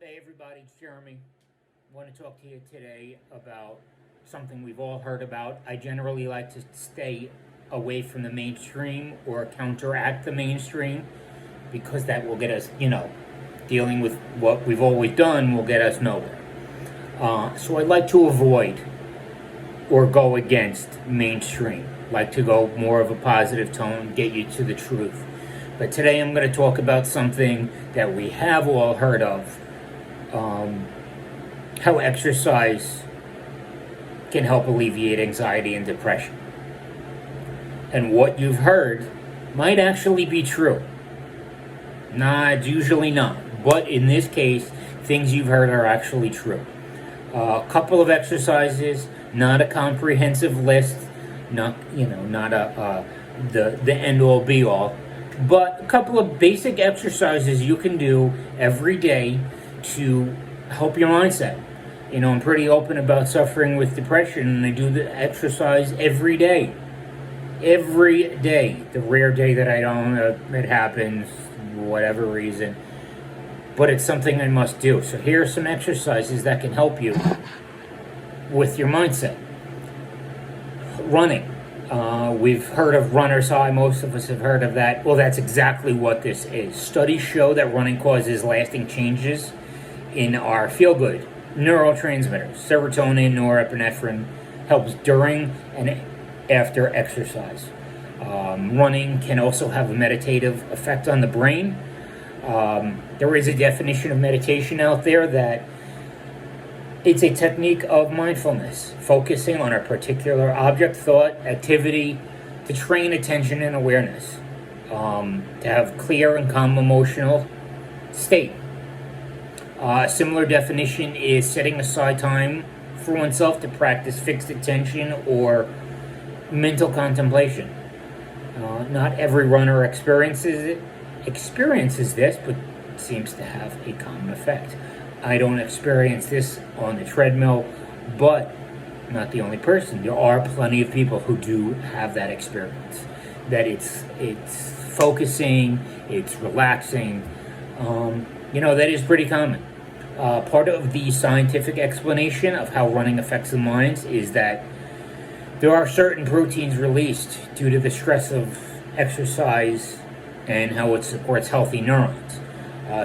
Hey everybody, it's Jeremy. I want to talk to you today about something we've all heard about. I generally like to stay away from the mainstream or counteract the mainstream because that will get us, dealing with what we've always done will get us nowhere. So I like to avoid or go against mainstream. Like to go more of a positive tone, get you to the truth. But today I'm going to talk about something that we have all heard of. How exercise can help alleviate anxiety and depression. And what you've heard might actually be true. Nah, it's usually not. But in this case, things you've heard are actually true. A couple of exercises, not a comprehensive list, not the end all be all, but a couple of basic exercises you can do every day to help your mindset. I'm pretty open about suffering with depression, and I do the exercise every day. Every day. The rare day that I don't, it happens, whatever reason. But it's something I must do. So here are some exercises that can help you with your mindset. Running. We've heard of runner's high. Most of us have heard of that. Well, that's exactly what this is. Studies show that running causes lasting changes in our feel-good neurotransmitters. Serotonin, norepinephrine helps during and after exercise. Running can also have a meditative effect on the brain. There is a definition of meditation out there that it's a technique of mindfulness, focusing on a particular object, thought, activity to train attention and awareness, to have clear and calm emotional state. A similar definition is setting aside time for oneself to practice fixed attention or mental contemplation. Not every runner experiences this, but seems to have a common effect. I don't experience this on the treadmill, but I'm not the only person. There are plenty of people who do have that experience. That it's focusing, it's relaxing. That is pretty common. Part of the scientific explanation of how running affects the mind is that there are certain proteins released due to the stress of exercise and how it supports healthy neurons.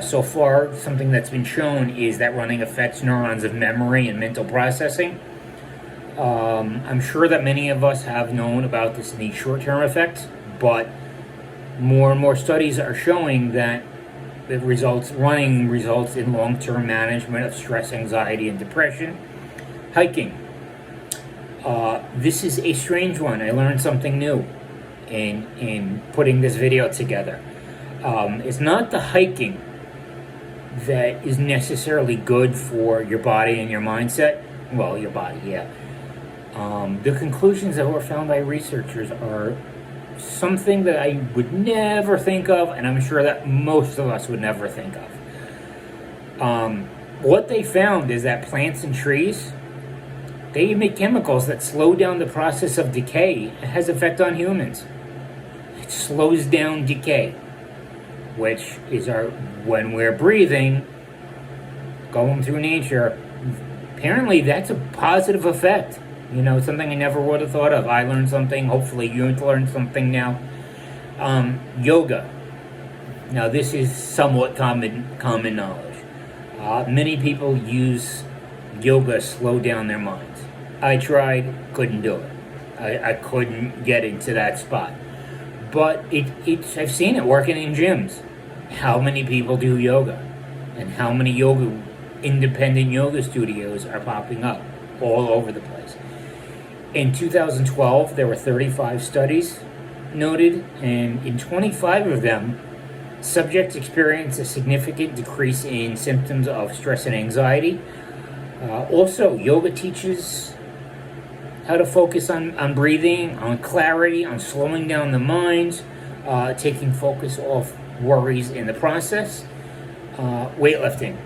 So far, something that's been shown is that running affects neurons of memory and mental processing. I'm sure that many of us have known about this neat short-term effect, but more and more studies are showing that running results in long-term management of stress, anxiety, and depression. Hiking. This is a strange one. I learned something new in putting this video together. It's not the hiking that is necessarily good for your body and your mindset. Well, your body, yeah. The conclusions that were found by researchers are something that I would never think of, and I'm sure that most of us would never think of. What they found is that plants and trees, they emit chemicals that slow down the process of decay. It has effect on humans. It slows down decay, which is when we're breathing, going through nature. Apparently, that's a positive effect. Something I never would have thought of. I learned something. Hopefully, you learned something now. Yoga. Now, this is somewhat common knowledge. Many people use yoga to slow down their minds. I tried, couldn't do it. I couldn't get into that spot. But I've seen it working in gyms. How many people do yoga? And how many independent yoga studios are popping up all over the place? In 2012, there were 35 studies noted, and in 25 of them, subjects experienced a significant decrease in symptoms of stress and anxiety. Also, yoga teaches how to focus on breathing, on clarity, on slowing down the mind, taking focus off worries in the process. Weightlifting.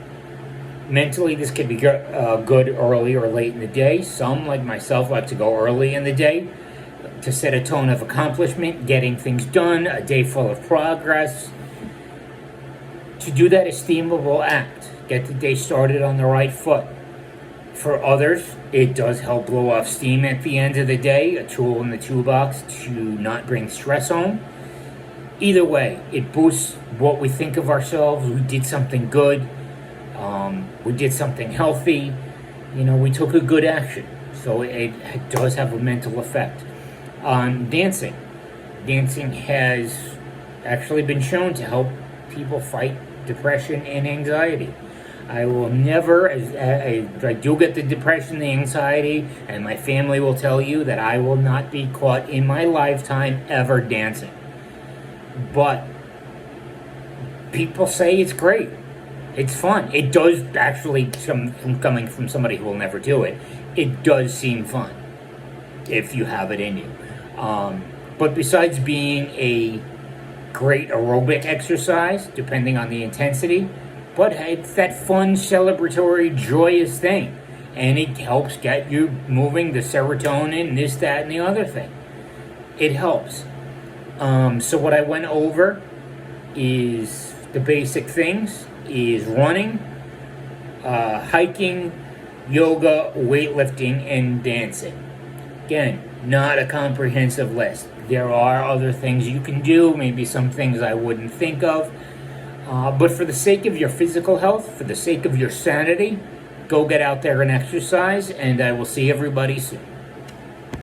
Mentally, this could be good early or late in the day. Some, like myself, like to go early in the day to set a tone of accomplishment, getting things done, a day full of progress. to do that esteemable act, get the day started on the right foot. For others, it does help blow off steam at the end of the day, a tool in the toolbox to not bring stress home. Either way, it boosts what we think of ourselves. We did something good. We did something healthy. We took a good action. So it does have a mental effect. Dancing. Dancing has actually been shown to help people fight depression and anxiety. I will never, I do get the depression, the anxiety, and my family will tell you that I will not be caught in my lifetime ever dancing. But people say it's great. It's fun. It does actually, from coming from somebody who will never do it, it does seem fun if you have it in you. But besides being a great aerobic exercise, depending on the intensity, but it's that fun, celebratory, joyous thing. And it helps get you moving, the serotonin, this, that, and the other thing. It helps. So what I went over is the basic things, is running, hiking, yoga, weightlifting, and dancing. Again, not a comprehensive list. There are other things you can do, maybe some things I wouldn't think of. But for the sake of your physical health, for the sake of your sanity, go get out there and exercise, and I will see everybody soon.